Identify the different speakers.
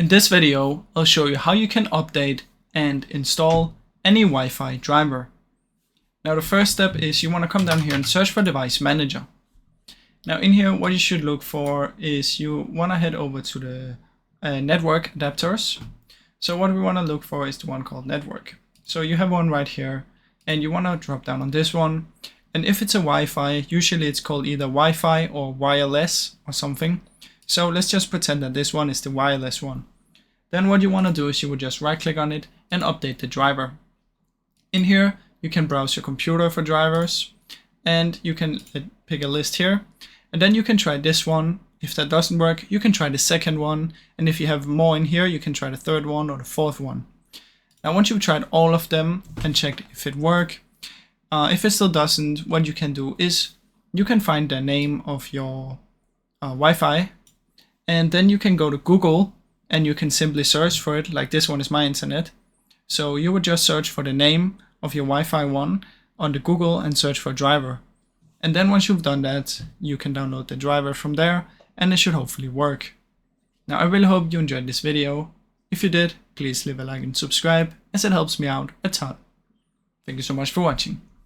Speaker 1: In this video, I'll show you how you can update and install any Wi-Fi driver. Now the first step is you want to come down here and search for Device Manager. Now in here, what you should look for is you want to head over to the network adapters. So what we want to look for is the one called network. So you have one right here and you want to drop down on this one. And if it's a Wi-Fi, usually it's called either Wi-Fi or wireless or something. So let's just pretend that this one is the wireless one. Then what you want to do is you would just right click on it and update the driver. In here, you can browse your computer for drivers and you can pick a list here. And then you can try this one. If that doesn't work, you can try the second one. And if you have more in here, you can try the third one or the fourth one. Now, once you've tried all of them and checked if it works, if it still doesn't, what you can do is you can find the name of your Wi-Fi. And then you can go to Google and you can simply search for it, like this one is my internet. So you would just search for the name of your Wi-Fi one on the Google and search for driver. And then once you've done that, you can download the driver from there and it should hopefully work. Now I really hope you enjoyed this video. If you did, please leave a like and subscribe as it helps me out a ton. Thank you so much for watching.